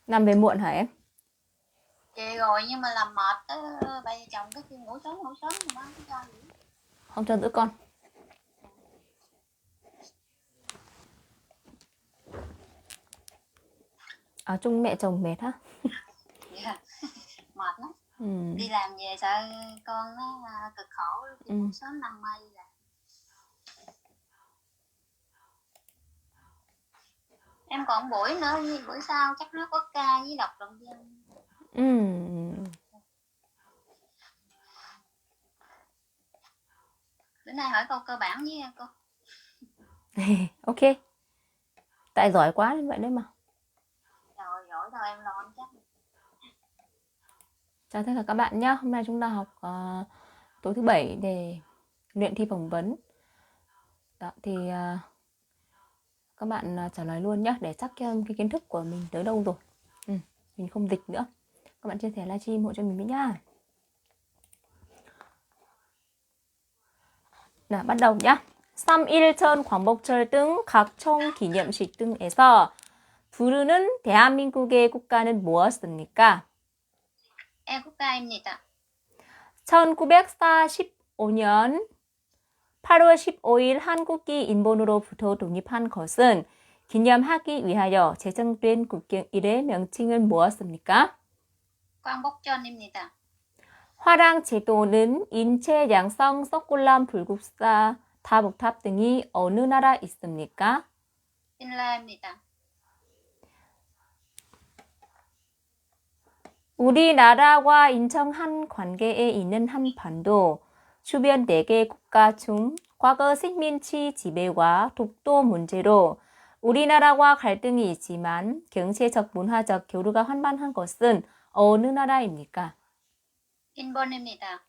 Làm về muộn hả em? Về rồi nhưng mà làm mệt á, ba vợ chồng cứ kêu ngủ sớm thì nó không cho gì. Không cho giữ con. Ở chung mẹ chồng mệt hả? Dạ, mệt lắm. Ừ. Đi làm về sợ con nó cực khổ thì Ừ. ngủ sớm 5 mây là. Em còn buổi nữa, buổi sau chắc nó có ca với đọc động viên. Ừ. Bữa nay hỏi câu cơ bản với cô. Ok. Tại giỏi quá đến vậy đấy mà. Rồi giỏi thôi em lo anh chắc. Chào tất cả các bạn nhé. Hôm nay chúng ta học tối thứ bảy để luyện thi phỏng vấn. Đó, thì các bạn trả lời luôn nhé để chắc cái kiến thức của mình tới đâu rồi. Mình không dịch nữa. Các bạn chia sẻ livestream hộ cho mình với nhá. 자, bắt đầu nhá. 3.1전 광복절 등 각종 기념식 등에서 부르는 대한민국의 국가는 무엇입니까? 애국가입니다. 1945년 8월 15일 한국이 일본으로부터 독립한 것은 기념하기 위하여 제정된 국경일의 명칭은 무엇입니까? 광복절입니다. 화랑 제도는 인체 양성 석굴람 불국사 다복탑 등이 어느 나라 있습니까? 핀란드입니다. 우리나라와 인정한 관계에 있는 한반도 주변 4개 국가 중 과거 식민지 지배와 독도 문제로 우리나라와 갈등이 있지만 경제적 문화적 교류가 활발한 것은 어느 나라입니까? 일본입니다.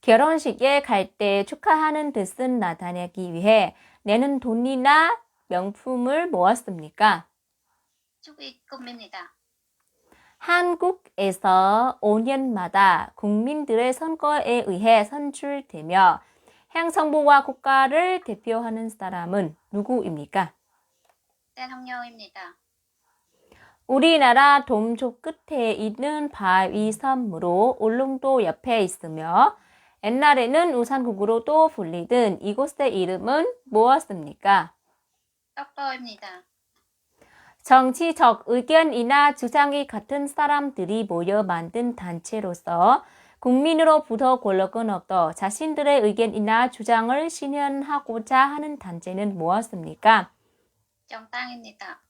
결혼식에 갈 때 축하하는 뜻을 나타내기 위해 내는 돈이나 명품을 모았습니까? 축의금입니다. 한국에서 5년마다 국민들의 선거에 의해 선출되며 행정부와 국가를 대표하는 사람은 누구입니까? 대통령입니다. 우리나라 동쪽 끝에 있는 바위섬으로 울릉도 옆에 있으며 옛날에는 우산국으로도 불리던 이곳의 이름은 무엇입니까? 떡도입니다. 정치적 의견이나 주장이 같은 사람들이 모여 만든 단체로서 국민으로부터 권력은 얻어 자신들의 의견이나 주장을 실현하고자 하는 단체는 무엇입니까? 정당입니다.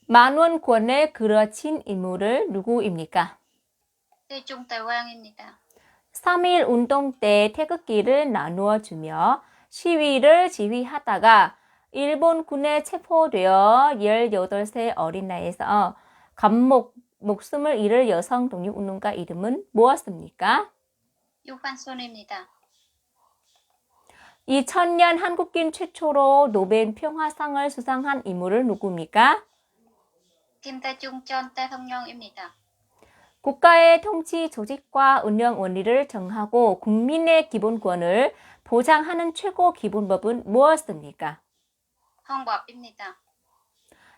만원권에 그려진 인물은 누구입니까? 대중대왕입니다. 3.1 운동 때 태극기를 나누어 주며 시위를 지휘하다가 일본군에 체포되어 18세 어린 나이에서 목숨을 잃을 여성 독립운동가 이름은 무엇입니까? 유관순입니다. 2000년 한국인 최초로 노벨 평화상을 수상한 인물은 누구입니까? 김대중 전 대통령입니다. 국가의 통치 조직과 운영 원리를 정하고 국민의 기본권을 보장하는 최고 기본법은 무엇입니까? 헌법입니다.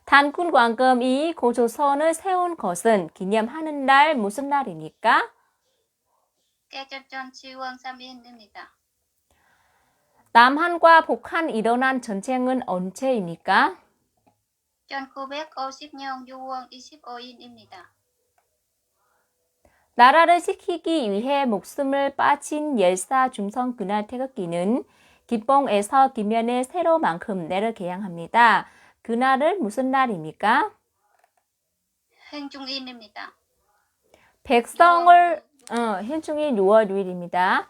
단군 관검이 고조선을 세운 것은 기념하는 날 무슨 날입니까? 개전전 10월 3일입니다. 남한과 북한 일어난 전쟁은 언제입니까? 1950년 6월 25일입니다. 나라를 지키기 위해 목숨을 바친 열사 중성 그날 태극기는 기봉에서 기면의 세로만큼 내려 개양합니다. 그날은 무슨 날입니까? 행중일입니다. 현충일 6월 6일입니다.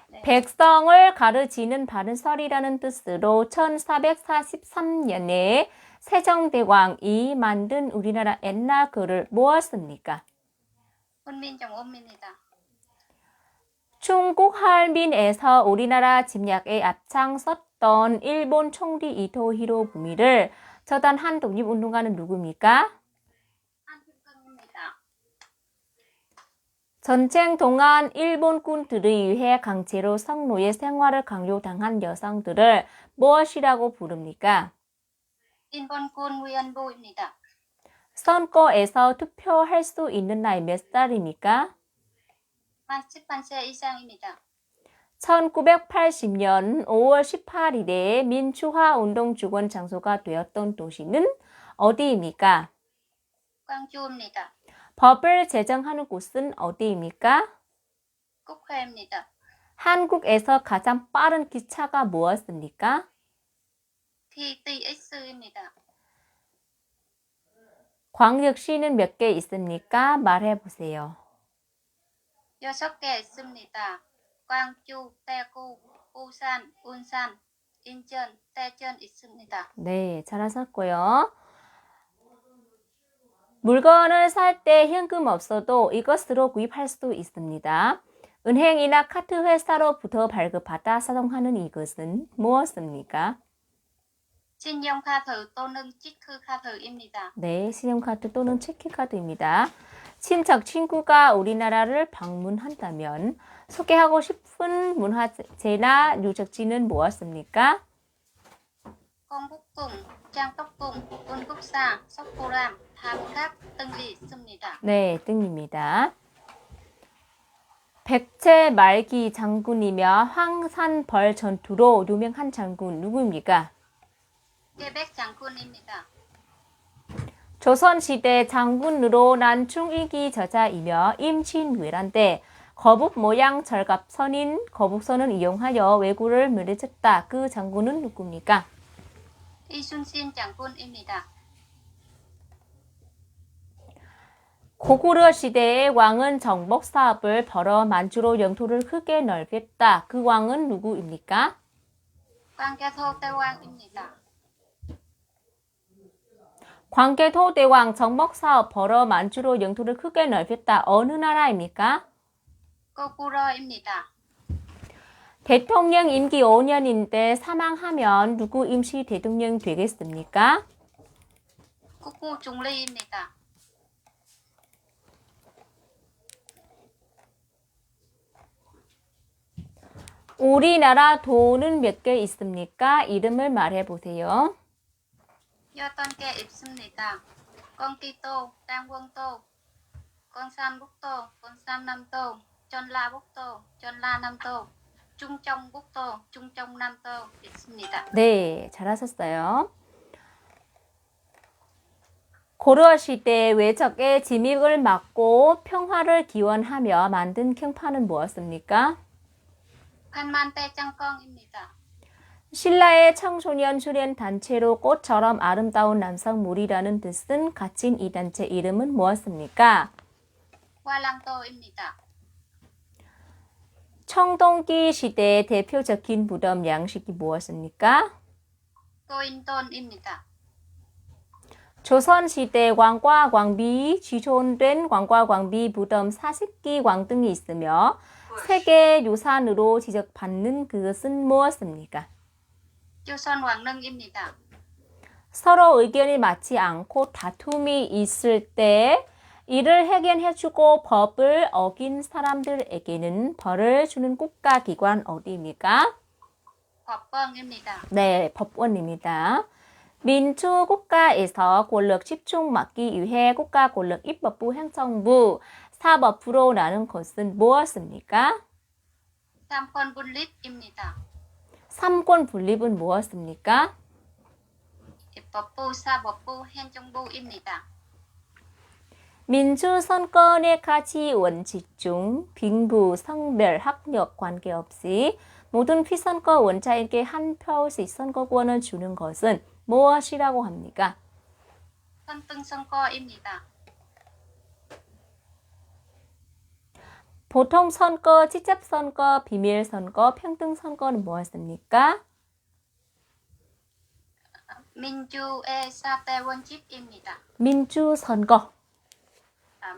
네. 백성을 가르치는 바른 설이라는 뜻으로 1443년에 세종대왕이 만든 우리나라 옛날 글을 무엇입니까? 훈민정음입니다. 중국 할민에서 우리나라 침략에 앞장섰던 일본 총리 이토 히로부미를 처단한 독립운동가는 누구입니까? 한국입니다. 전쟁 동안 일본군들에 의해 강제로 성노예 생활을 강요당한 여성들을 무엇이라고 부릅니까? 일본군 위안부입니다. 선거에서 투표할 수 있는 나이 몇 살입니까? 만 18세 이상입니다. 1980년 5월 18일에 민주화 운동 주권 장소가 되었던 도시는 어디입니까? 광주입니다. 법을 제정하는 곳은 어디입니까? 국회입니다. 한국에서 가장 빠른 기차가 무엇입니까? TTX입니다. 광역시는 몇 개 있습니까? 말해보세요. 6개 있습니다. 광주, 대구, 부산, 울산, 인천, 대전 있습니다. 네, 잘하셨고요. 물건을 살 때 현금 없어도 이것으로 구입할 수도 있습니다. 은행이나 카드 회사로부터 발급받아 사용하는 이것은 무엇입니까? 신용카드 또는 체크카드입니다. 네, 신용카드 또는 체크카드입니다. 친척, 친구가 우리나라를 방문한다면 소개하고 싶은 문화재나 유적지는 무엇입니까? 경복궁, 장덕궁, 문국사, 석굴암, 다각 등이 있습니다. 네, 등입니다. 백제 말기 장군이며 황산벌 전투로 유명한 장군 누구입니까? 깨백 장군입니다. 조선시대 장군으로 난충일기 저자이며 임진왜란 때 거북 모양 절갑선인 거북선을 이용하여 왜구를 멸했다. 그 장군은 누구입니까? 이순신 장군입니다. 고구려 시대의 왕은 정복 사업을 벌어 만주로 영토를 크게 넓혔다. 그 왕은 누구입니까? 광개토 대왕입니다. 광개토 대왕 정복 사업 벌어 만주로 영토를 크게 넓혔다. 어느 나라입니까? 거꾸로입니다. 대통령 임기 5년인데 사망하면 누구 임시 대통령 되겠습니까? 국무총리입니다. 우리나라 돈은 몇 개 있습니까? 이름을 말해보세요. 8개 있습니다. 건기도, 당원도, 건산북도, 건산남도, 전라북도, 전라남도, 충청북도, 충청남도 있습니다. 네, 잘하셨어요. 고려 시대 외적의 침입을 막고 평화를 기원하며 만든 경파는 무엇입니까? 판만대장경입니다. 신라의 청소년 수련 단체로 꽃처럼 아름다운 남성물이라는 뜻은 가진 이 단체 이름은 무엇입니까? 화랑도입니다. 청동기 시대의 대표적인 무덤 양식이 무엇입니까? 고인돈입니다. 조선시대 왕과 왕비 지존된 왕과 왕비 무덤 40기 왕등이 있으며 세계유산으로 지적받는 그것은 무엇입니까? 조선 왕릉입니다. 서로 의견이 맞지 않고 다툼이 있을 때 이를 해결해주고 법을 어긴 사람들에게는 벌을 주는 국가기관 어디입니까? 법원입니다. 네, 법원입니다. 민주국가에서 권력 집중 막기 위해 국가 권력 입법부, 행정부, 사법부로 나눈 것은 무엇입니까? 삼권 분립입니다. 삼권 분립은 무엇입니까? 입법부, 사법부, 행정부입니다. 민주선거의 가치 원칙 중 빈부, 성별, 학력 관계없이 모든 피선거 원자에게 한 표씩 선거권을 주는 것은 무엇이라고 합니까? 선등선거입니다. 보통 선거, 직접선거, 비밀선거, 평등선거는 무엇입니까? 민주의 4대 원칙입니다. 민주선거.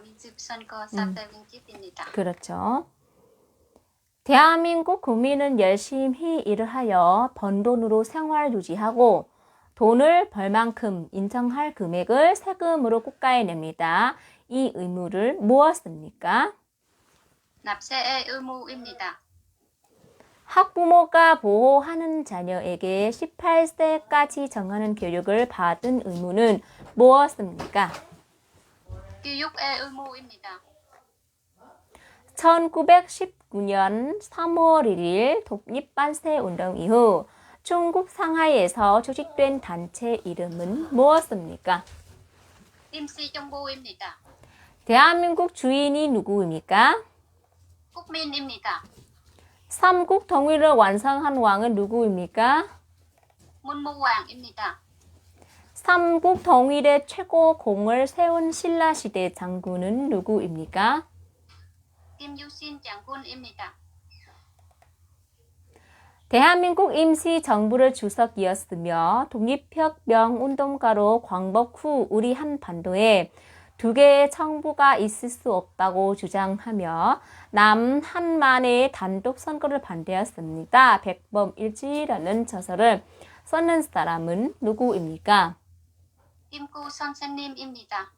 민주선거 4대 원칙입니다. 그렇죠. 대한민국 국민은 열심히 일을 하여 번 돈으로 생활 유지하고 돈을 벌 만큼 인정할 금액을 세금으로 국가에 냅니다. 이 의무를 무엇입니까? 납세의 의무입니다. 학부모가 보호하는 자녀에게 18세까지 정하는 교육을 받은 의무는 무엇입니까? 교육의 의무입니다. 1919년 3월 1일 독립반세 운동 이후 중국 상하이에서 조직된 단체 이름은 무엇입니까? 임시정부입니다. 대한민국 주인이 누구입니까? 국민입니다. 삼국 통일을 완성한 왕은 누구입니까? 문무왕입니다. 삼국 통일의 최고 공을 세운 신라시대 장군은 누구입니까? 김유신 장군입니다. 대한민국 임시정부를 주석이었으며 독립혁명 운동가로 광복 후 우리 한반도에 두 개의 정부가 있을 수 없다고 주장하며 남한만의 단독 선거를 반대했습니다. 백범일지라는 저서를 썼는 사람은 누구입니까? 김구 선생님입니다.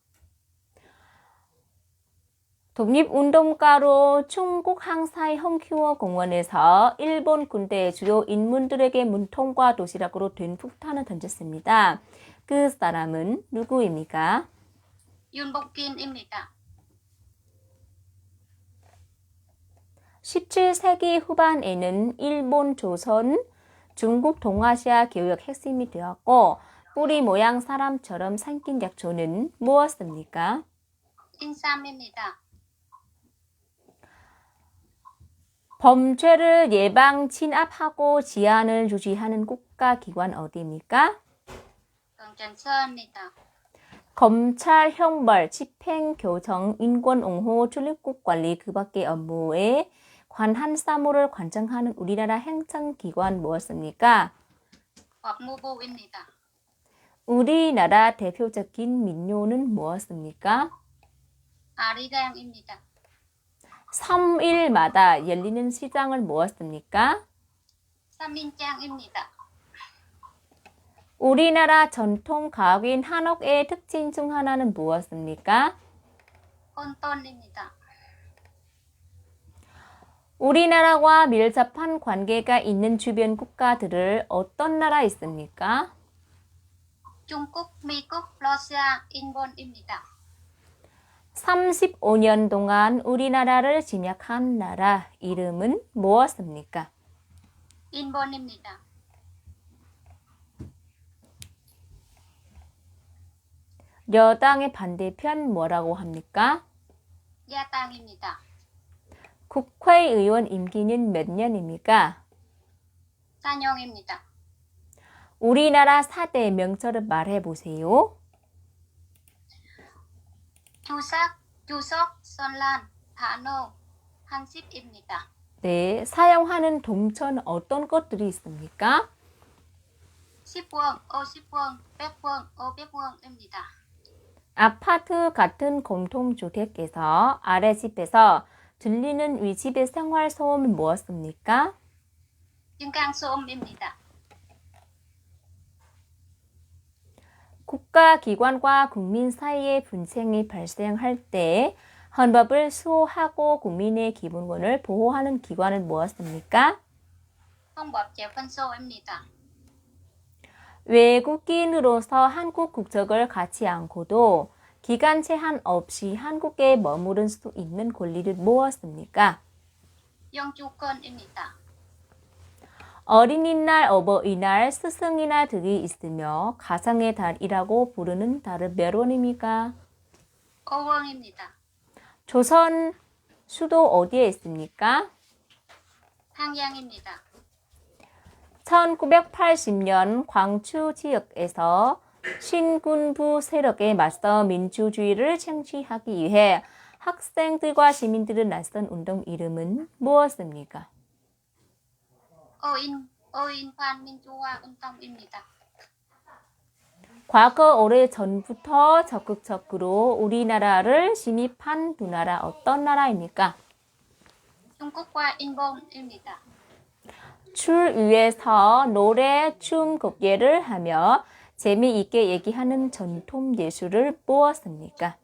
독립운동가로 중국 항사의 헝큐어 공원에서 일본 군대의 주요 인물들에게 문통과 도시락으로 된 폭탄을 던졌습니다. 그 사람은 누구입니까? 윤복긴입니다. 17세기 후반에는 일본, 조선, 중국, 동아시아 교역 핵심이 되었고 뿌리 모양 사람처럼 생긴 약초는 무엇입니까? 인삼입니다. 범죄를 예방, 진압하고 지안을 주지하는 국가기관 어디입니까? 경찰서입니다. 검찰, 형벌, 집행, 교정, 인권 옹호, 출입국 관리 그 밖의 업무에 관한 사무를 관장하는 우리나라 행정기관 무엇입니까? 법무부입니다. 우리나라 대표적인 민요는 무엇입니까? 아리랑입니다. 3일마다 열리는 시장을 무엇입니까? 삼인장입니다. 우리나라 전통 가옥인 한옥의 특징 중 하나는 무엇입니까? 혼돈입니다. 우리나라와 밀접한 관계가 있는 주변 국가들을 어떤 나라 있습니까? 중국, 미국, 러시아, 일본입니다. 35년 동안 우리나라를 침략한 나라 이름은 무엇입니까? 일본입니다. 여당의 반대편 뭐라고 합니까? 야당입니다. 국회의원 임기는 몇 년입니까? 4년입니다. 우리나라 4대 명절을 말해보세요. 추석, 설날, 한우, 한식입니다. 네, 사용하는 동전 어떤 것들이 있습니까? 10원, 50원, 100원, 500원입니다. 아파트 같은 공동주택에서 아랫집에서 들리는 윗집의 생활소음은 무엇입니까? 중간소음입니다. 국가기관과 국민 사이에 분쟁이 발생할 때 헌법을 수호하고 국민의 기본권을 보호하는 기관은 무엇입니까? 헌법재판소입니다. 외국인으로서 한국 국적을 갖지 않고도 기간 제한 없이 한국에 머무를 수 있는 권리를 무엇입니까? 영주권입니다. 어린이날, 어버이날, 스승이날 등이 있으며 가상의 달이라고 부르는 달은 몇 원입니까? 5원입니다. 조선 수도 어디에 있습니까? 항양입니다. 1980년 광주 지역에서 신군부 세력에 맞서 민주주의를 쟁취하기 위해 학생들과 시민들을 나선 운동 이름은 무엇입니까? 어인반민주화 운동입니다. 과거 오래전부터 적극적으로 우리나라를 침입한 두 나라 어떤 나라입니까? 중국과 일본입니다. 줄 위에서 노래, 춤, 곡예를 하며 재미있게 얘기하는 전통 예술을 무엇입니까?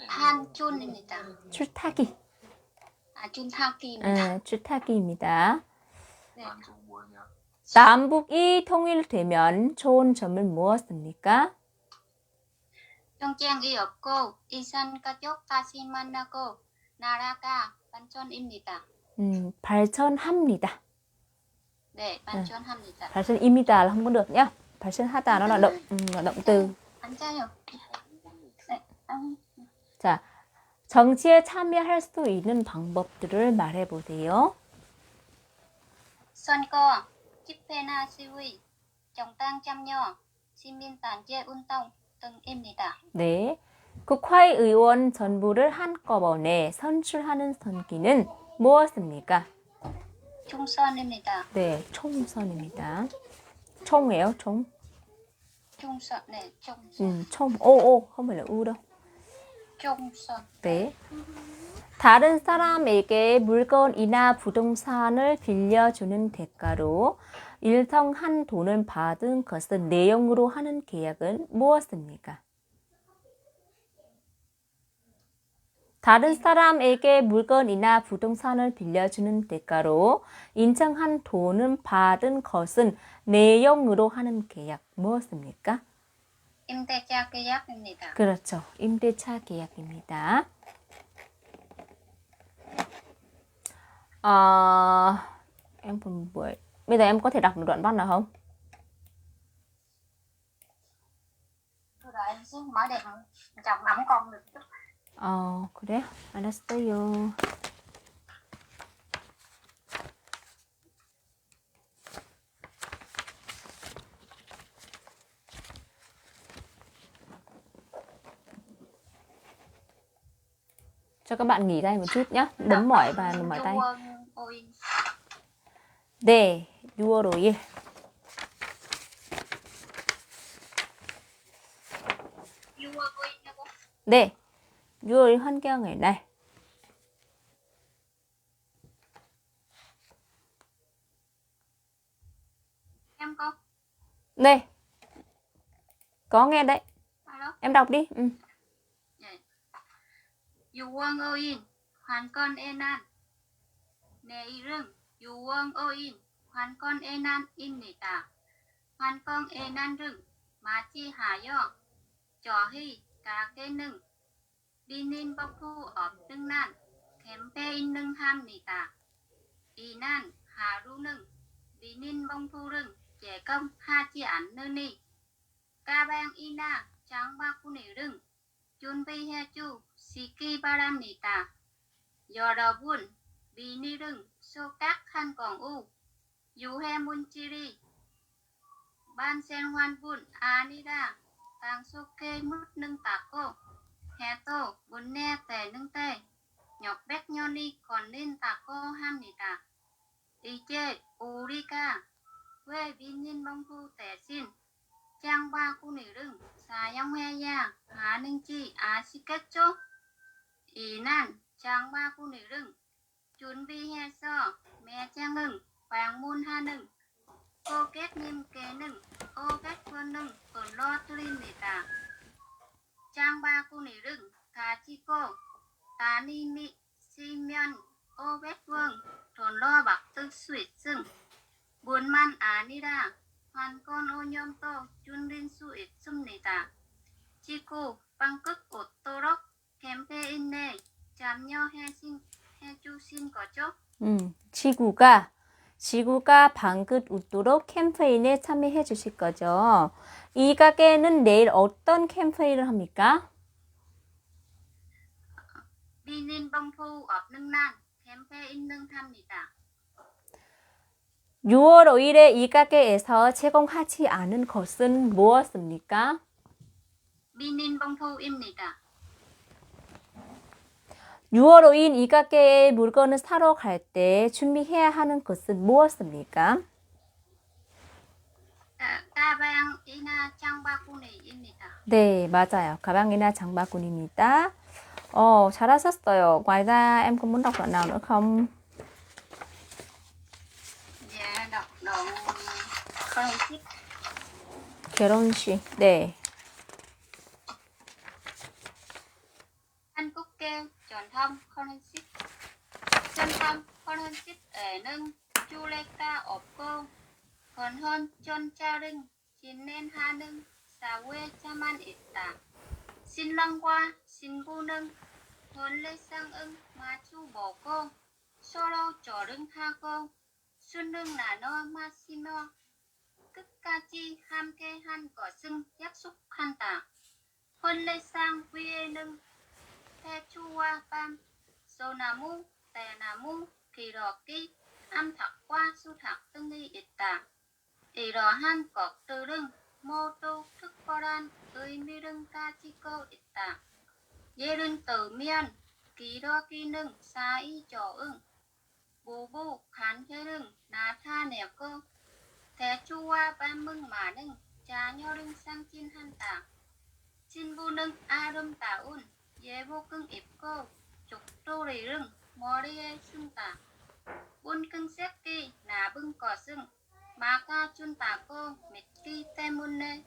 한준입니다. 줄타기. 준타기입니다. 줄타기입니다. 네. 남북이 통일되면 좋은 점은 무엇입니까? 정장 이 없고 이산 가족 다시 만나고 나라가 반전입니다. 발전합니다. 네, 반전합니다. 발전입니다 là không có được nhá. 발전하다 nó là động từ. 앉아요. 네. 자, 정치에 참여할 수 있는 방법들을 말해 보세요. 선거, 집회나 시위, 정당 참여, 시민단체 운동 등입니다. 네. 국회의원 전부를 한꺼번에 선출하는 선기는 무엇입니까? 총선입니다. 네, 총선입니다. 총이에요, 총. 총선, 네, 총선. 총. 오, không phải là u đâu. 총선. 네. 다른 사람에게 물건이나 부동산을 빌려주는 대가로 일정한 돈을 받은 것을 내용으로 하는 계약은 무엇입니까? 다른 사람에게 물건이나 부동산을 빌려주는 대가로 인정한 돈을 받은 것은 내용으로 하는 계약 무엇입니까? 임대차 계약입니다. 그렇죠. 임대차 계약입니다. Em phần buổi. Bây giờ em có thể đọc một đoạn văn nào không? Tôi đợi em xíu, mở đèn chồng ẩm con được chút. 그래? 알았어요. Cho các bạn nghỉ tay một chút nhé. Đấm mỏi và mỏi tay. 네, 6월 5일. 6월 5일이냐고? 네, 6월 5일 환경의 날. Em có? 네, có nghe đấy. Alo? Em đọc đi. 6월 5일 관건애난. 내 이름 6월 5일 관건애난입니다. 관건애난은 맞이하여 저희 가게는 비닐봉투 없는 날 캠페인을 합니다. 이날 하루는 비닐봉투를 제공하지 않으니 가방이나 장바구니를 준비해 주시기 바랍니다. 여러분, 비닐은 소각한 경우 유해 물질이 발생할 뿐 아니라 단속해 묻는 닦고 해도 문제되는데 역백년이 걸린다고 합니다. 이제 우리가 왜 비닐봉투 대신 장바구니를 사용해야 하는지 아시겠죠? 이날 장바구니를 준비해서 매장을 방문하는 고객님께는 500원을 불러드립니다. 장바구니를 가지고 다니시면 500원 돌려받을 수 있음. 뿐만 아니라 관건 오염도 줄일 수 있습니다. 지구 방긋 웃도록 캠페인에 참여해 주신 거죠? 지구가 방긋 웃도록 캠페인에 참여해 주실 거죠. 이 가게는 내일 어떤 캠페인을 합니까? 비닐봉투 없는 날 캠페인을 합니다. 6월 5일에 이 가게에서 제공하지 않은 것은 무엇입니까? 비닐봉투입니다. 6월 5일 이 가게에 물건을 사러 갈 때 준비해야 하는 것은 무엇입니까? 가방이나 장바구니입니다. 네, 맞아요. 가방이나 장바구니입니다. 잘하셨어요. Ngoài ra em có muốn đọc đoạn nào nữa không? Dạ, đọc đoạn 결혼식. 결혼식. 네. 한국계 전통 결혼식. 전통 결혼식에는 주례가 없고 결혼 전차를 진행하는 사회자만 있다. 신랑과 신부는 혼례상은 마주 보고 서로 조롱하고 술을 나눠 마시며 끝까지 함께한 것은 약속한다. 혼례상 위에는 대추와 밤, 소나무, 대나무, 기러기, 암탉과 수탉 등이 있다. 이러한 것들은 모두 특별한 의미를 가지고 있다. 예를 들면 기러기는 사이 좋은 부부 관계를 나타내고 대추와 밤은 많은 자녀를 상징한다. 신부는 아름다운 예복을 입고 족도리를 머리에 쓴다. 붉은색이 나쁜 것은 막아준다고 믿기 때문에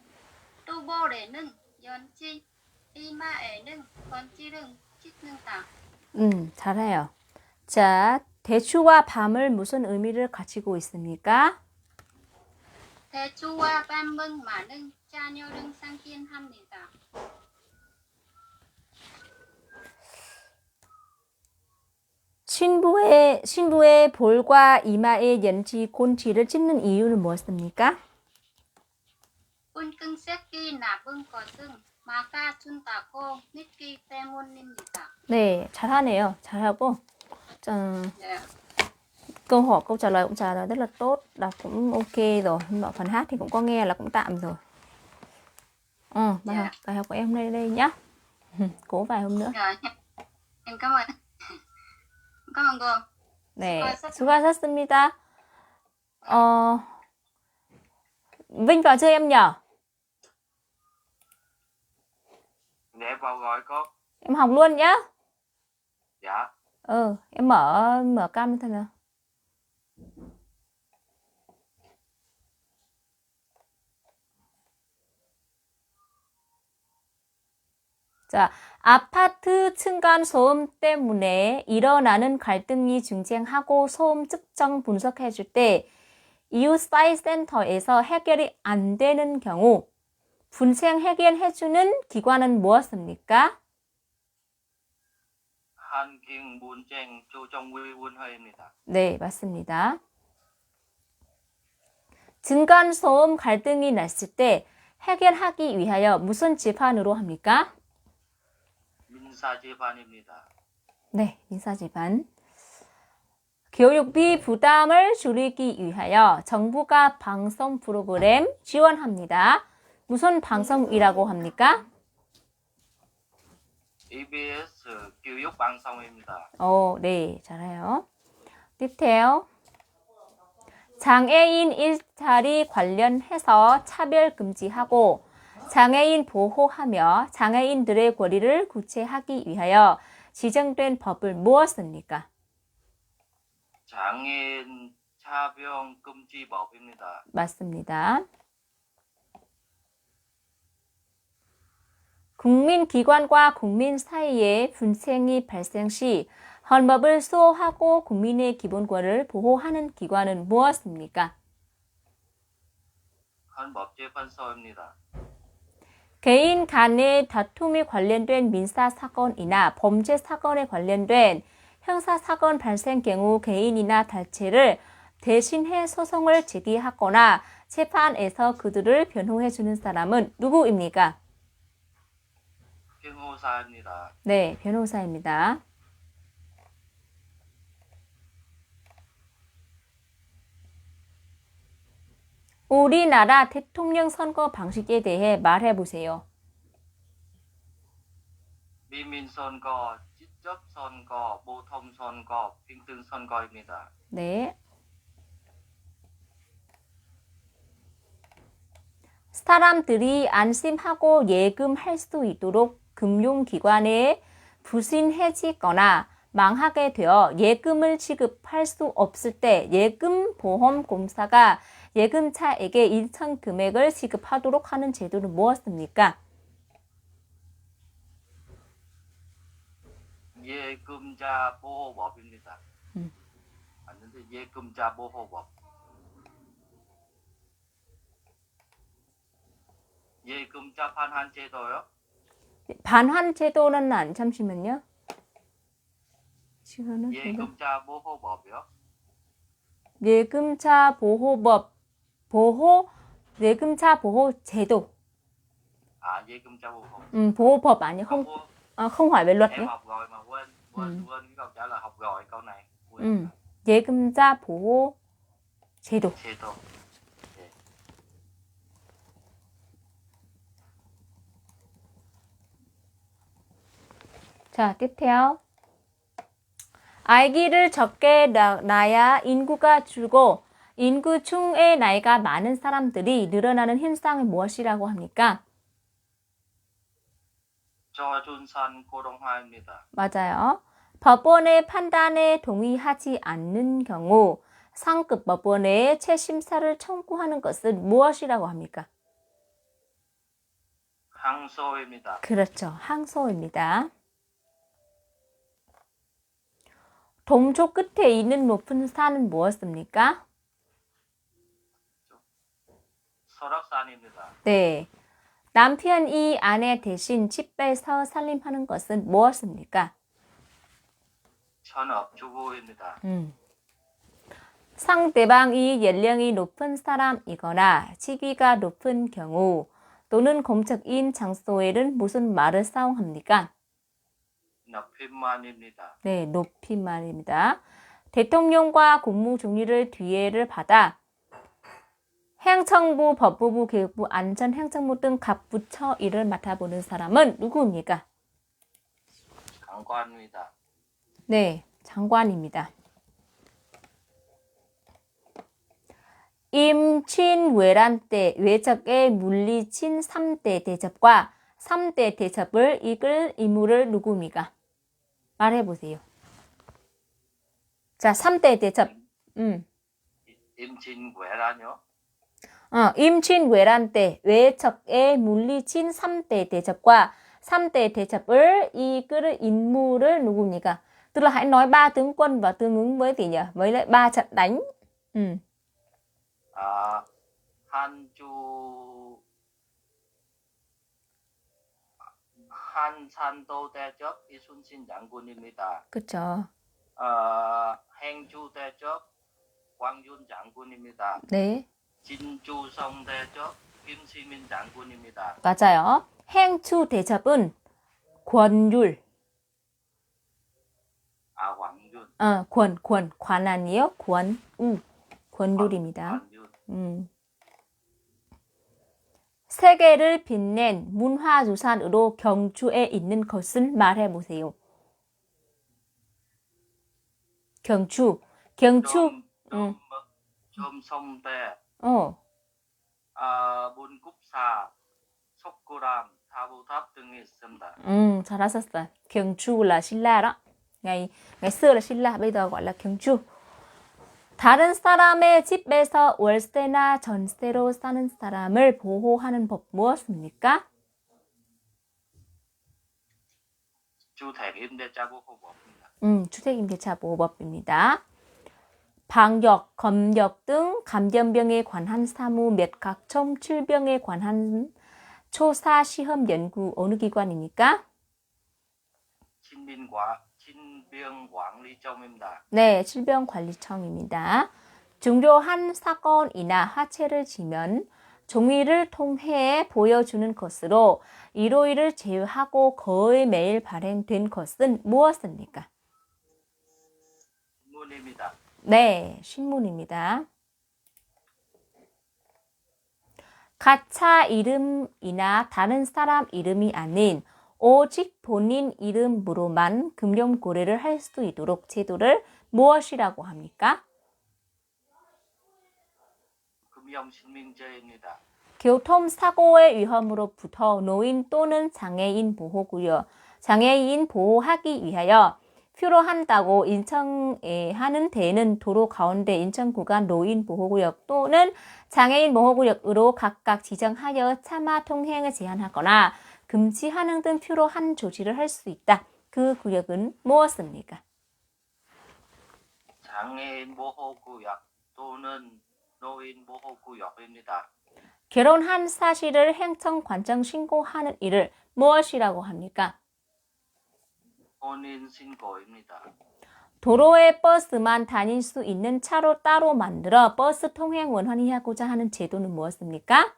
뚜보레는 연지, 이마에는 번지를 찍는다. 잘해요. 자, 대추와 밤을 무슨 의미를 가지고 있습니까? 대추와 밤은 많은 자녀를 상징합니다. 신부의 볼과 이마에 연지, 곤지를 찍는 이유는 무엇입니까? 붉은색이 나쁜 것은 막아준다고 믿기 때문입니다. 네, 잘하네요. 잘하고 네. câu trả lời cũng trả lời rất là tốt, đọc cũng ok rồi. Nhưng mà phần hát thì cũng có nghe là cũng tạm rồi. Bài học của em đây nhá. Cố vài hôm nữa. Rồi, em cảm ơn. Cảm ơn cô. 네, 수고하셨습니다. Vinh vào chơi em nhở? Dạ em vào rồi cô. Em học luôn nhá. Dạ. Em mở cam thôi nào. 자, 아파트 층간소음 때문에 일어나는 갈등이 증쟁하고 소음 측정 분석해 줄 때 이웃사회센터에서 해결이 안 되는 경우 분쟁 해결해 주는 기관은 무엇입니까? 한국문쟁조정위원회입니다. 네, 맞습니다. 층간소음 갈등이 났을 때 해결하기 위하여 무슨 재판으로 합니까? 민사재판입니다. 네, 민사재판. 교육비 부담을 줄이기 위하여 정부가 방송 프로그램 지원합니다. 무슨 방송이라고 합니까? EBS 교육방송입니다. 네, 잘해요. Tiếp theo. 장애인 일자리 관련해서 차별 금지하고 장애인 보호하며 장애인들의 권리를 구체하기 위하여 지정된 법을 무엇입니까? 장애인 차별금지법입니다. 맞습니다. 국민기관과 국민 사이에 분쟁이 발생 시 헌법을 수호하고 국민의 기본권을 보호하는 기관은 무엇입니까? 헌법재판소입니다. 개인 간의 다툼이 관련된 민사사건이나 범죄사건에 관련된 형사사건 발생 경우 개인이나 단체를 대신해 소송을 제기하거나 재판에서 그들을 변호해주는 사람은 누구입니까? 변호사입니다. 네, 변호사입니다. 우리나라 대통령 선거 방식에 대해 말해보세요. 비민선거, 직접선거, 보통선거, 평등선거입니다. 네. 사람들이 안심하고 예금할 수 있도록 금융기관에 부신해지거나 망하게 되어 예금을 지급할 수 없을 때 예금보험공사가 예금자에게 일정 금액을 지급하도록 하는 제도는 무엇입니까? 예금자 보호법입니다. 맞는데 예금자 보호법. 예금자 반환 제도요? 반환 제도는 안 잠시만요. 시간은 예금자 보호법이요? 예금자 보호법 예금자 보호 제도. À 예금자 보호법. 보호법 아니에요. Không, không phải về luật em nhé. học rồi mà quên cái câu trả lời, học rồi câu này. Quên. 예금자 보호 제도. 제도. 네. 자, tiếp theo. 아기를 적게 낳아야 인구가 줄고 인구 중에 나이가 많은 사람들이 늘어나는 현상을 무엇이라고 합니까? 저준산 고령화입니다. 맞아요. 법원의 판단에 동의하지 않는 경우 상급 법원에 재심사를 청구하는 것은 무엇이라고 합니까? 항소입니다. 그렇죠. 항소입니다. 동쪽 끝에 있는 높은 산은 무엇입니까? 설악산입니다. 네. 남편이 아내 대신 집 빼서 살림하는 것은 무엇입니까? 전업주부입니다. 상대방이 연령이 높은 사람이거나 직위가 높은 경우 또는 공적인 장소에는 무슨 말을 사용합니까? 높임말입니다. 네, 높임말입니다. 대통령과 국무총리를 뒤에를 받아 행정부, 법무부, 교육부, 안전행정부 등 각 부처 일을 맡아보는 사람은 누구입니까? 장관입니다. 네, 장관입니다. 임친 외란 때 외적에 물리친 3대 대첩과 3대 대첩을 이끌 인물을 누구입니까? 말해보세요. 자, 3대 대첩. 임진왜란요? 임친 외란 때 외적에 물리친 3대 대첩과 3대 대첩을 이끌 인물을 누구입니까? Tức là hãy nói 3 tướng quân và tương ứng với gì nhỉ? Với lại 3 trận đánh. 아, 한산도 대첩 이순신 장군입니다. 그렇죠. 행주 대첩 광준 장군입니다. 네. 진주성 대첩 김시민 장군입니다. 맞아요. 행추 대첩은 권율. 아, 광준. 관 아니에요? 권율입니다. 광준. 세계를 빛낸 문화유산으로 경주에 있는 것은 말해보세요. 경주. 점성대, 어. 문국사, 석굴암, 다부탑 등이 있습니다. 잘하셨어요. 경주 là 신라 đó. Ngày xưa là 신라, bây giờ gọi là 경주. 다른 사람의 집에서 월세나 전세로 사는 사람을 보호하는 법 무엇입니까? 주택임대차 보호법입니다. 주택임대차 보호법입니다. 방역, 검역 등 감염병에 관한 사무 몇 각종 질병에 관한 조사, 시험, 연구 어느 기관입니까? 질병관리청입니다. 네, 질병관리청입니다. 중요한 사건이나 화체를 지면 종이를 통해 보여주는 것으로 일요일을 제외하고 거의 매일 발행된 것은 무엇입니까? 신문입니다. 네, 신문입니다. 가짜 이름이나 다른 사람 이름이 아닌 오직 본인 이름으로만 금융 거래를 할 수 있도록 제도를 무엇이라고 합니까? 금융실명제입니다. 교통사고의 위험으로부터 노인 또는 장애인 보호구역, 장애인 보호하기 위하여 필요한다고 인정하는 데에는 도로 가운데 인천구간 노인 보호구역 또는 장애인 보호구역으로 각각 지정하여 차마 통행을 제한하거나 금지하는 등 필요한 조치를 할 수 있다. 그 구역은 무엇입니까? 장애인 보호구역 또는 노인 보호구역입니다. 결혼한 사실을 행정관청 신고하는 일을 무엇이라고 합니까? 혼인 신고입니다. 도로에 버스만 다닐 수 있는 차로 따로 만들어 버스 통행 원활히 하고자 하는 제도는 무엇입니까?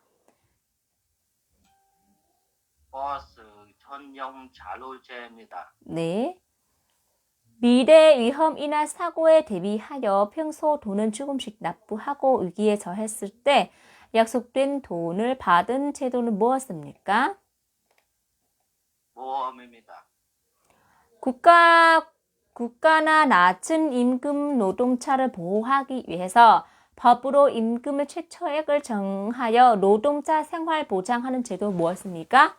버스 전용 자율주행입니다. 네. 미래 위험이나 사고에 대비하여 평소 돈은 조금씩 납부하고 위기에 처했을 때 약속된 돈을 받은 제도는 무엇입니까? 보험입니다. 국가나 낮은 임금 노동자를 보호하기 위해서 법으로 임금의 최저액을 정하여 노동자 생활 보장하는 제도 무엇입니까?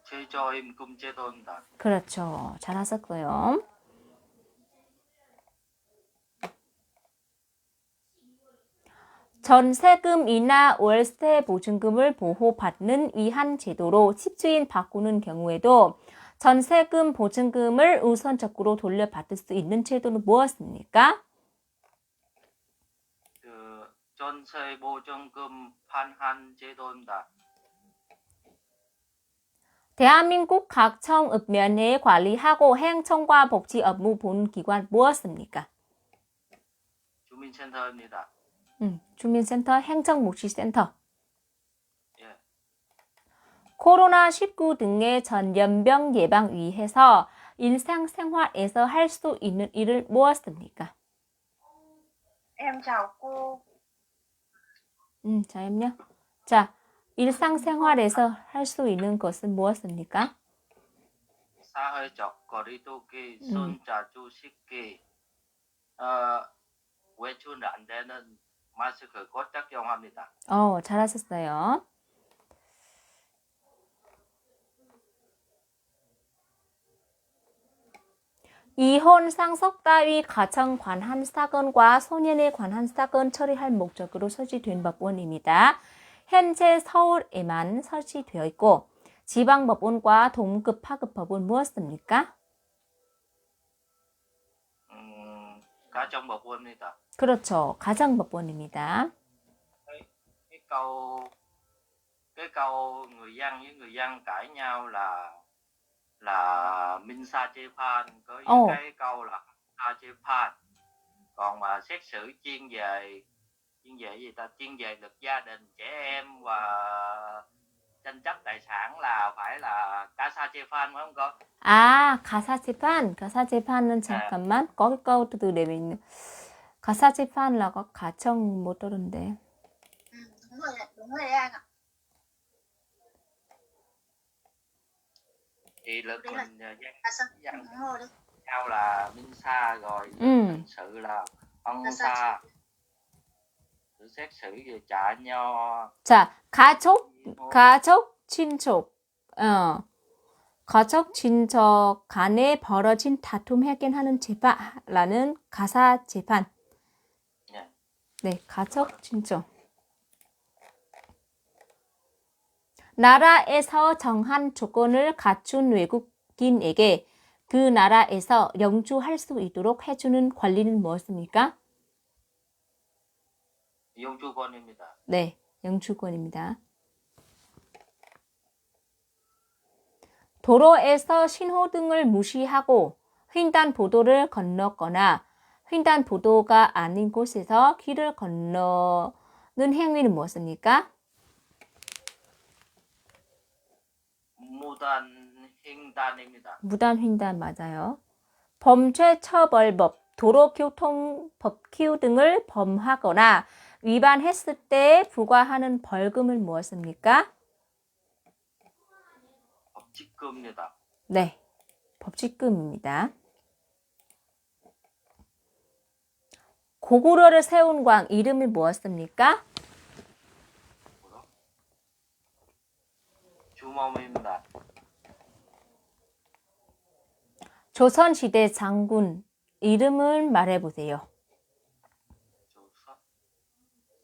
최저임금 제도입니다. 그렇죠. 잘하셨고요. 전세금이나 월세 보증금을 보호받는 위한 제도로 집주인 바꾸는 경우에도 전세금 보증금을 우선적으로 돌려받을 수 있는 제도는 무엇입니까? 전세 보증금 판한 제도입니다. 대한민국 각 청읍면에 관리하고 행정과 복지 업무 보는 기관 무엇입니까? 주민센터입니다. 주민센터, 행정복지센터. 예. 코로나19 등의 전염병 예방 위해서 일상생활에서 할 수 있는 일을 무엇입니까? Em chào cô. 자염요. 자, 일상생활에서 할 수 있는 것은 무엇입니까? 사회적 거리두기, 손자주 씻기, 외출 안 되는 마스크 꼭 착용합니다. 잘하셨어요. 이혼, 상속 따위 가정 관한 사건과 소년에 관한 사건 처리할 목적으로 설치된 법원입니다. 현재 서울에만 설치되어 있고 지방법원과 동급, 하급 법원 무엇입니까? 가정법원입니다. 그렇죠. 가정법원입니다. cái câu người dân với người dân cãi nhau là minh sa chê phan, có những cái câu là sa chê phan. Còn mà xét xử chuyên về gì ta, chuyên về luật gia đình, trẻ em và tranh chấp tài sản là phải là casa chê phan phải không con? 가사재판은 잠깐만. 거기 거도 내면 있는. 가사재판 là có 가정 못 들었는데. Đúng rồi anh ạ. Thì luật mình dân Đúng rồi đấy. nhau là minh sa, rồi hình sự là ông sa, sự xét xử về trả nho. 자, 가족, 친족. 가족, 친족 간에 벌어진 다툼 해결하는 재판라는 가사재판. 네, 가족, 친족. 나라에서 정한 조건을 갖춘 외국인에게 그 나라에서 영주할 수 있도록 해주는 권리는 무엇입니까? 영주권입니다. 네, 영주권입니다. 도로에서 신호등을 무시하고 횡단보도를 건너거나 횡단보도가 아닌 곳에서 길을 건너는 행위는 무엇입니까? 무단횡단입니다. 무단횡단 맞아요. 범죄처벌법, 도로교통법 Q 등을 범하거나 위반했을 때 부과하는 벌금은 무엇입니까? 법칙금입니다. 네, 법칙금입니다. 고구려를 세운 광 이름이 무엇입니까? 주몽입니다. 조선시대 장군 이름을 말해보세요.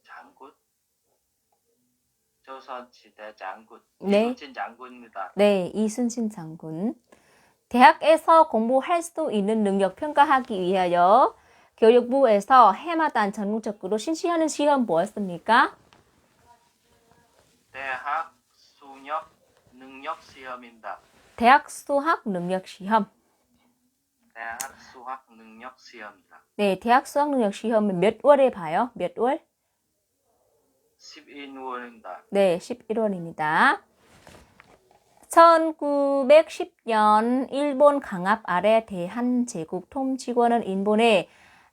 장군? 조선시대 장군. 네. 이순신 장군입니다. 네, 이순신 장군. 대학에서 공부할 수 있는 능력 평가하기 위하여 교육부에서 해마다 전국적으로 실시하는 시험 뭐였습니까? 대학 수학 능력 시험입니다. 대학 수학 능력 시험. 대학 수학 능력 시험입니다. 네, 대학 수학 능력 시험은 몇 월에 봐요? 몇 월? 11월입니다. 네, 11월입니다. 1910년 일본 강압 아래 대한제국 통치권은 일본의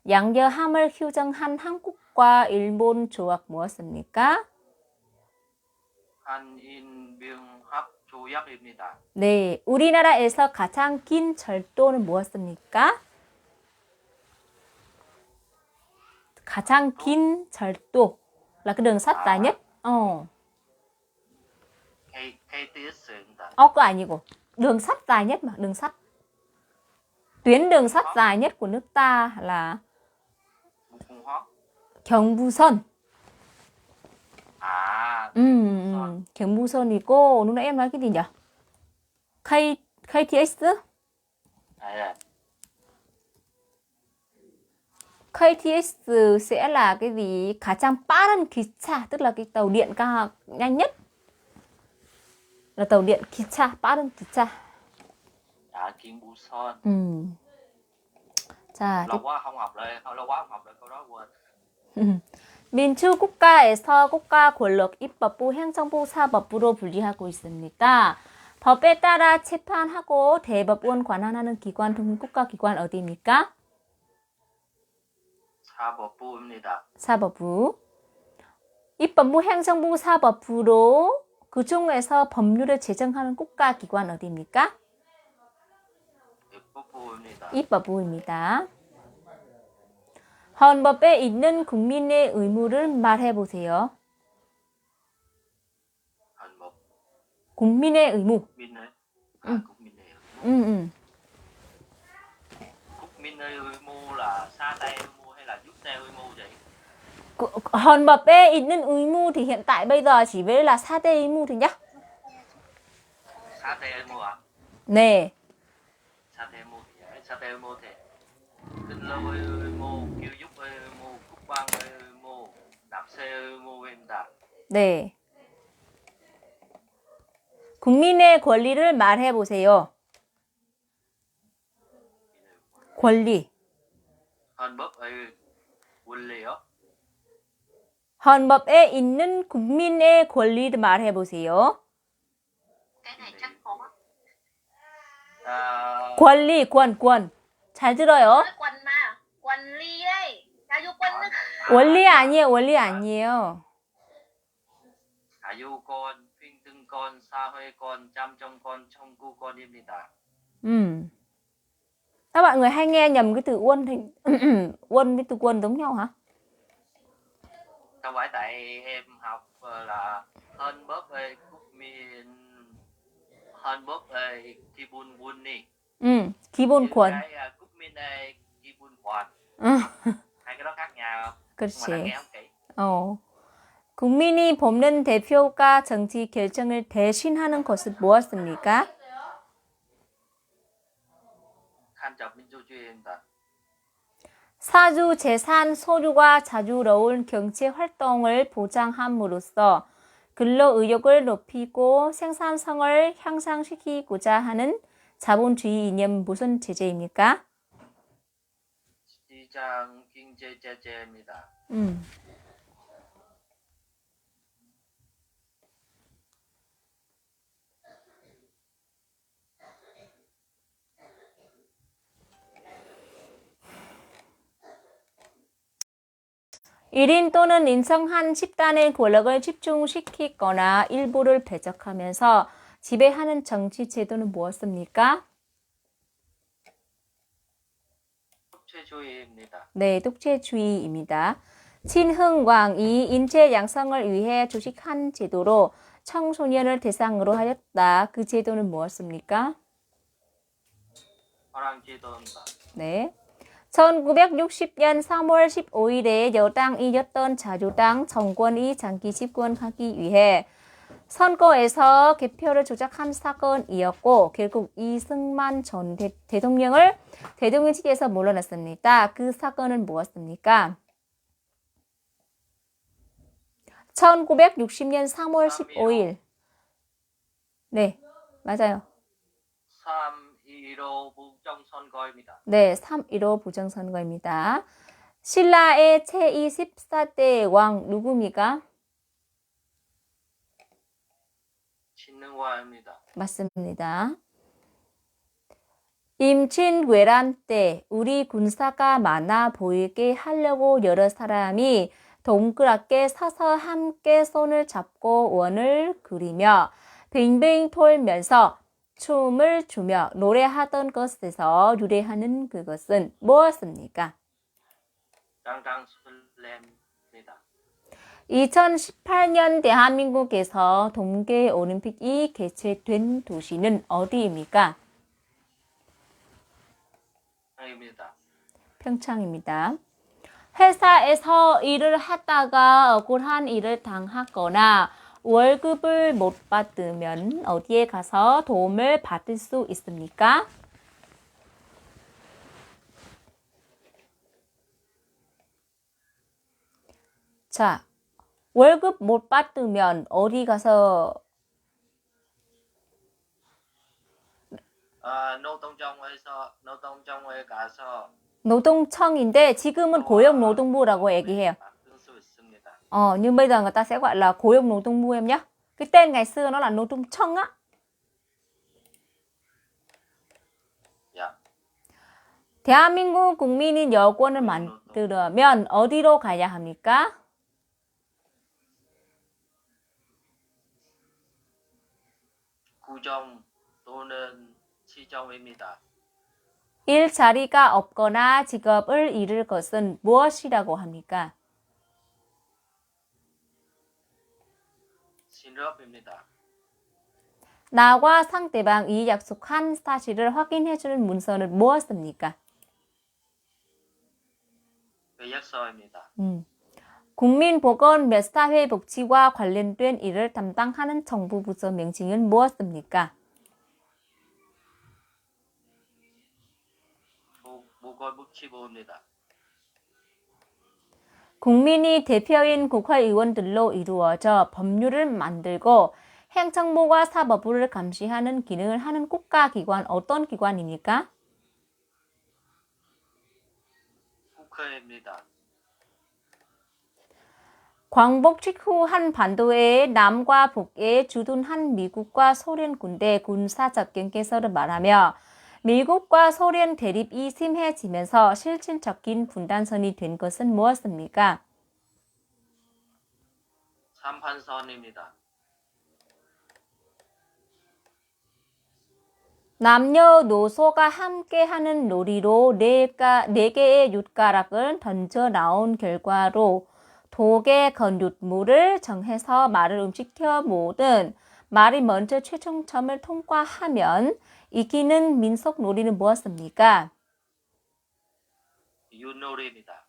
양려함을 휴정한 한국과 일본 조약 무엇입니까? 한인병합 조약입니다. 네, 우리나라에서 가장 긴 철도는 무엇입니까? 가장 긴 철도 là cái đường sắt dài nhất. KTX입니다. Có 아니고 đường sắt dài nhất mà, đường sắt. Tuyến đường sắt dài nhất của nước ta là 무궁화? 경부선. 아, 경부선이고 lúc nãy em nói cái gì nhỉ? KTX? 네. KTX sẽ là cái gì? 가장 빠른 기차, tức là cái tàu điện nhanh nhất. Là tàu điện 기차, 빠른 기차. À, Kimbuson. 자, lâu quá không học được câu đó quên. 민주국가에서 국가 권력 입법부, 행정부, 사법부로 분리하고 있습니다. 법에 따라 재판하고 대법원 관할하는 기관 등 국가기관 어디입니까? 사법부입니다. 사법부. 입법부, 행정부, 사법부로 그 중에서 법률을 제정하는 국가기관 어디입니까? 입법부입니다. 입법부입니다. 헌법에 있는 국민의 의무를 말해보세요. 헌법. 국민의 의무. 국민의 국민의 의무. 국민의 의무 là xa tay 의무 hay là giúp tay 의무 vậy? 헌법에 있는 의무 thì hiện tại bây giờ chỉ với là 사대 의무 thôi nhá. Xa tay 의무 à? 네. Xa tay 의무 thì xa tay 의무 thì kinh lưu 의무, 교육 의무, 국방 의무, 납세 의무입니다. 네. 국민의 권리를 말해보세요. 권리. 헌법의 권리요? 헌법에 있는 국민의 권리를 말해보세요. Cái này chắc khó. À, 권리, 권. 잘 들어요. Nói quần mà. Quần ly đây. Ra vô quân đấy. 원리 아니에요. 원리 아니에요. 자유권, 평등권, 사회권, 참정권, 청구권입니다. Các bạn người hay nghe nhầm cái từ quân thì quân với từ quân giống nhau hả? Không phải tại em học là 헌법의 국민, 헌법의 기본권이. 기본권. Cái 국민의 기본권. Hai cái đó khác nhau. 그렇지. Nhưng mà đã nghe không kỹ. 국민이 뽑는 대표가 정치 결정을 대신하는 것은 무엇입니까? 간접 민주주의입니다. 사주, 재산, 소유가 자유로운 경제 활동을 보장함으로써 근로 의욕을 높이고 생산성을 향상시키고자 하는 자본주의 이념 무슨 제재입니까? 시장 경제 제재입니다. 일인 또는 인성한 집단의 권력을 집중시키거나 일부를 배척하면서 지배하는 정치 제도는 무엇입니까? 독재주의입니다. 네, 독재주의입니다. 친흥왕이 인재 양성을 위해 조직한 제도로 청소년을 대상으로 하였다. 그 제도는 무엇입니까? 허랑제도입니다. 네. 1960년 3월 15일에 여당이었던 자주당 정권이 장기 집권하기 위해 선거에서 개표를 조작한 사건이었고 결국 이승만 전 대통령을 대통령직에서 물러났습니다. 그 사건은 무엇입니까? 1960년 3월 15일. 네, 맞아요. 3.15 부정선거입니다. 네, 3.15 부정선거입니다. 신라의 제24대 왕 누굽니까? 신흥화입니다. 맞습니다. 임진왜란 때 우리 군사가 많아 보이게 하려고 여러 사람이 동그랗게 서서 함께 손을 잡고 원을 그리며 빙빙 돌면서 춤을 추며 노래하던 것에서 유래하는 그것은 무엇입니까? 장장술래입니다. 2018년 대한민국에서 동계올림픽이 개최된 도시는 어디입니까? 입니다. 평창입니다. 회사에서 일을 하다가 억울한 일을 당하거나 월급을 못 받으면 어디에 가서 도움을 받을 수 있습니까? 자, 월급 못 받으면 어디 가서 노동정에 가서 노동청인데 지금은 고용노동부라고 얘기해요. 받을 수 있습니다. Nhưng bây giờ người ta sẽ gọi là 고용노동부 em nhé. Cái tên ngày xưa nó là 노동청 á. 야, 대한민국 국민이 여권을 만들려면 어디로 가야 합니까? 구정 또는 시정입니다. 일자리가 없거나 직업을 잃을 것은 무엇이라고 합니까? 신업입니다. 나와 상대방이 약속한 사실을 확인해주는 문서는 무엇입니까? 계약서입니다. 국민보건 몇 사회복지와 관련된 일을 담당하는 정부 부서 명칭은 무엇입니까? 보건복지부입니다. 국민이 대표인 국회의원들로 이루어져 법률을 만들고 행정부와 사법부를 감시하는 기능을 하는 국가기관 어떤 기관입니까? 국회입니다. 광복 직후 한반도의 남과 북에 주둔한 미국과 소련 군대 군사작전 개설을 말하며 미국과 소련 대립이 심해지면서 실질적인 분단선이 된 것은 무엇입니까? 삼판선입니다. 남녀노소가 함께하는 놀이로 4개의 윳가락을 던져 나온 결과로 독의 건윳물을 정해서 말을 움직여 모든 말이 먼저 최종점을 통과하면 이기는 민속 놀이는 무엇입니까? 윷놀이입니다.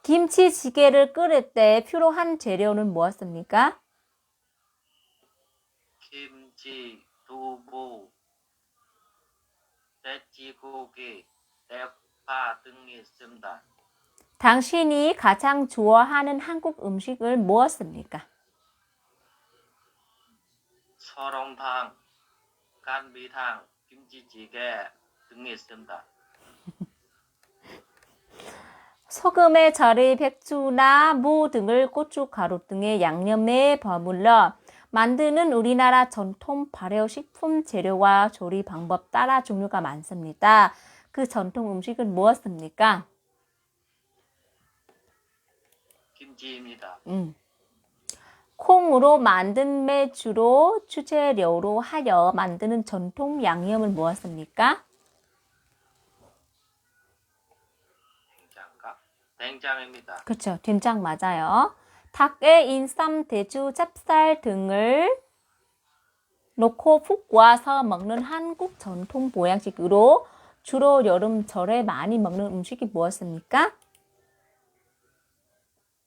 김치찌개를 끓일 때 필요한 재료는 무엇입니까? 김치, 두부, 돼지고기, 대파 등이 있습니다. 당신이 가장 좋아하는 한국 음식은 무엇입니까? 설렁탕, 간비탕, 김치찌개 등이 있습니다. 소금에 절인 백주나 무 등을 고춧가루 등의 양념에 버물러 만드는 우리나라 전통 발효식품 재료와 조리 방법 따라 종류가 많습니다. 그 전통 음식은 무엇입니까? 김치입니다. 콩으로 만든 매주로 주재료로 하여 만드는 전통 양념은 무엇입니까? 된장입니다. 그렇죠. 된장 맞아요. 닭에 인삼, 대추, 찹쌀 등을 넣고 푹 구워서 먹는 한국 전통 보양식으로 주로 여름철에 많이 먹는 음식이 무엇입니까?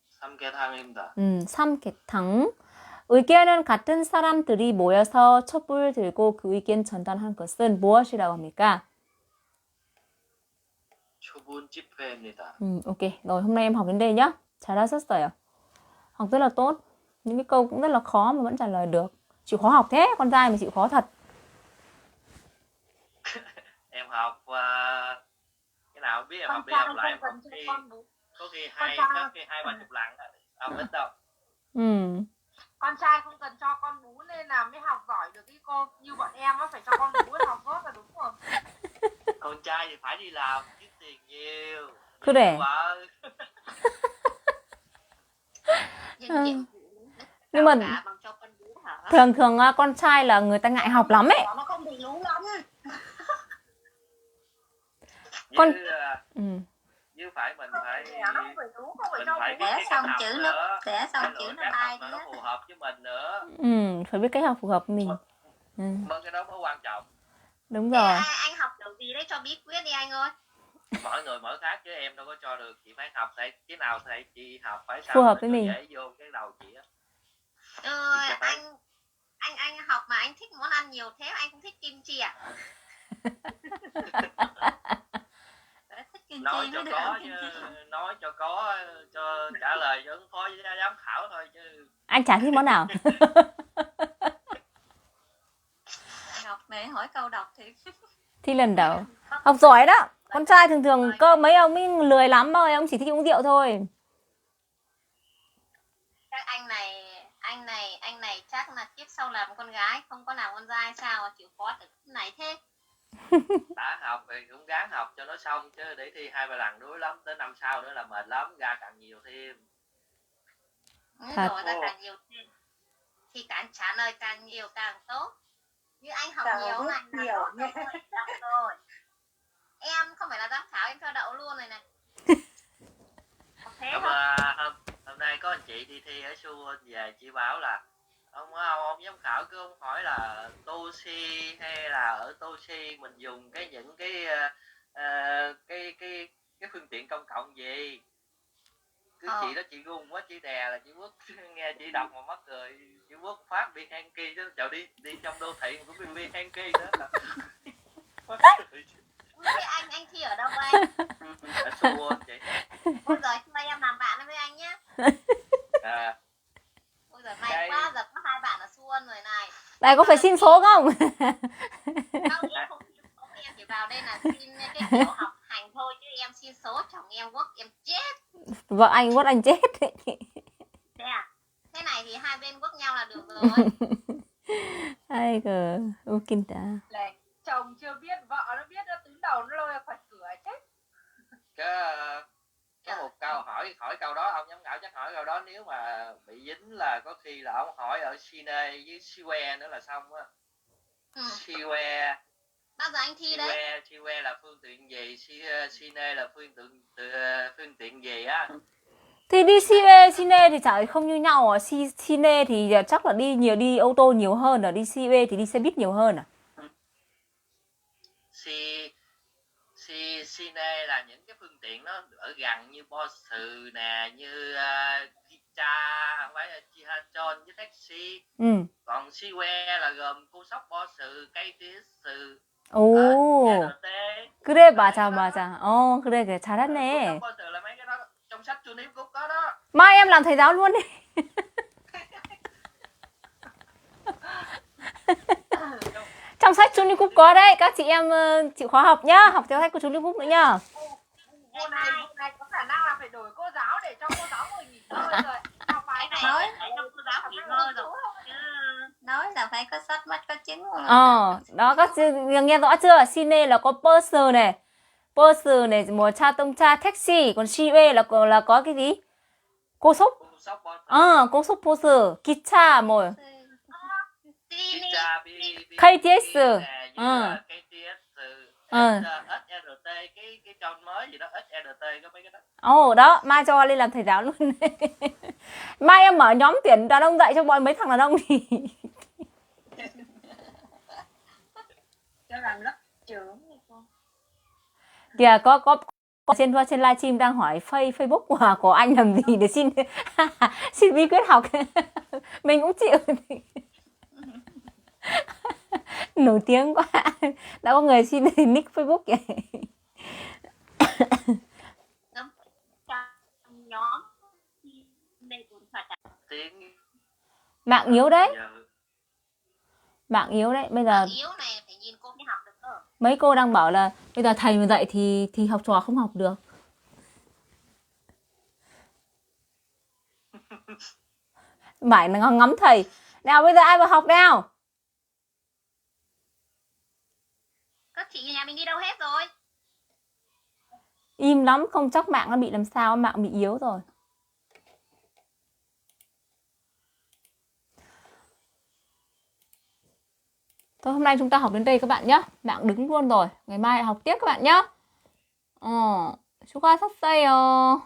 삼계탕입니다. 삼계탕. 의견은 같은 사람들이 모여서 촛불을 들고 그 의견 전달한 것은 무엇이라고 합니까? 초분 집회입니다. Ok, rồi hôm nay em học đến đây nhá. 잘하셨어요. Học rất là tốt. Những cái câu cũng rất là khó mà vẫn trả lời được. Chịu khó học thế, con trai mà chịu khó thật. Em học cái nào biết em học đi học lại có khi hai ba chục lần không ít đâu. Con trai không cần cho con bú nên là mới học giỏi được ý cô. Như bọn em nó phải cho con bú để học tốt là đúng rồi. Con trai thì phải đi làm kiếm tiền nhiều. 그래. Nhưng mà thường thường con trai là người ta ngại học lắm ấy. Nó không bị lú lắm. Con như phải mình phải Vẽ xong chữ nó bay đi nó phù hợp với mình nữa. Phải biết cách học phù hợp với mình. Mà cái đó mới quan trọng. Đúng rồi. Anh học kiểu gì đấy cho bí quyết đi anh ơi. Mỗi người mỗi khác chứ em đâu có cho được. Chị phải học cái nào thì chị học phải sao phù hợp với mình. dễ vô cái đầu chị á. Anh học mà anh thích món ăn nhiều thế anh không thích kim chi à? Nói cho có cho trả lời cho ứng phó với giám khảo thôi chứ. Anh chả thích món nào. Học mẹ hỏi câu đọc thì Thi lần đầu. Học giỏi đó. Con trai thường thường cơ mấy ông ấy lười lắm thôi, ông chỉ thích uống rượu thôi. Các anh này chắc là kiếp sau làm con gái không có làm con trai sao mà chịu khó được này thế. Đã học thì cũng gắng học cho nó xong chứ để thi 2-3 lần đuối lắm, tới năm sau nữa là mệt lắm, ra càng nhiều thêm. Rồi ra càng nhiều thêm thì càng trả lời càng nhiều càng tốt. Như anh học nhiều này là tốt rồi. Em không phải là giám khảo, em cho đậu luôn này này. Thế hôm nay có anh chị đi thi ở Suwon về, chị bảo là ông giám khảo cứ ông hỏi là Toshi hay là ở Toshi mình dùng những cái phương tiện công cộng gì. Cứ chị đó chị gung quá, chị đè là chị Quốc nghe chị đọc mà mắc cười. Chị Quốc phát đi Hanky chứ trời, đi trong đô thị mà cũng đi Hanky nữa là. Thế anh thi ở đâu anh? Ở Suwon chị. Ôi giời, hôm nay em làm bạn với anh nhá. Ôi giời, may quá, giờ có 2 bạn ở Suwon rồi này. Này có phải xin số không? Không, em không xin số, em chỉ vào đây là xin cái kiểu học hành thôi chứ em xin số chồng em Quốc em chết. Vợ anh Quốc anh chết. Thế à? Thế này thì hai bên Quốc nhau là được rồi. Ai cờ, kinh ta. Chồng chưa biết, vợ nó biết, nó tính đầu nó lôi ra khỏi cửa chết. Có một câu hỏi câu đó ông giám khảo chắc hỏi câu đó, nếu mà bị dính là có khi là ông hỏi ở Sine với Siwe nữa là xong á. Siwe bao giờ anh thi đấy? Siwe là phương tiện gì, Sine là phương tiện gì á. Thì đi Sine thì chả không như nhau à. Sine thì chắc là đi ô tô nhiều hơn, ở đi Siwe thì đi xe buýt nhiều hơn à. Sine là những cái phương tiện nó ở gần như bus nè, như Gicha, không phải Chihachon với taxi. Còn Siwe là gồm cô sóc bus, KTX. 그래 맞아. 그래 잘했네. Bus là mấy cái đó trong sách Chu Niếp Cúc có đó. Mai em làm thầy giáo luôn đi. Trong sách Chu Niếp Cúc có đấy, các chị em chịu khó học nhá, học theo sách của Chu Niếp Cúc nữa nhá. Hôm nay có khả năng là phải đổi cô giáo để cho cô giáo ngồi nghỉ ngơi rồi. Học bài này Nói cho cô giáo nghỉ ngơi rồi. Nói là phải có sách mắt có chứng. Đó các chị nghe rõ chưa? Sine là có bus này, một cha tông cha taxi, còn Siwe là có cái gì? Cô sốc. Cô sốc bus, 기차 뭐. KTX. SRT, cái tròn mới gì đó, SRT có mấy cái đó. Đó, mai cho lên làm thầy giáo luôn. Mai em mở nhóm tuyển đàn ông dạy cho bọn mấy thằng đàn ông thì cho làm lớp trưởng đi cô. Kìa có trên livestream đang hỏi Facebook của anh làm gì để xin xin bí quyết học. Mình cũng chịu. Nổi tiếng quá. Đã có người xin nick Facebook kìa. Trong nhóm đây cũng phải tiếng Mạng yếu đấy. giờ Mạng yếu đấy. Bây giờ yếu này phải nhìn cô mới học được cơ. mấy cô đang bảo là bây giờ thầy mà dạy thì học trò không học được. Mãi là ngắm thầy. Nào bây giờ ai vào học nào? Các chị nhà mình đi đâu hết rồi? Im lắm, không chắc mạng nó bị làm sao, mạng bị yếu rồi. Thôi hôm nay chúng ta học đến đây các bạn nhé. Mạng đứng luôn rồi. Ngày mai học tiếp các bạn nhé. 수고하셨어요.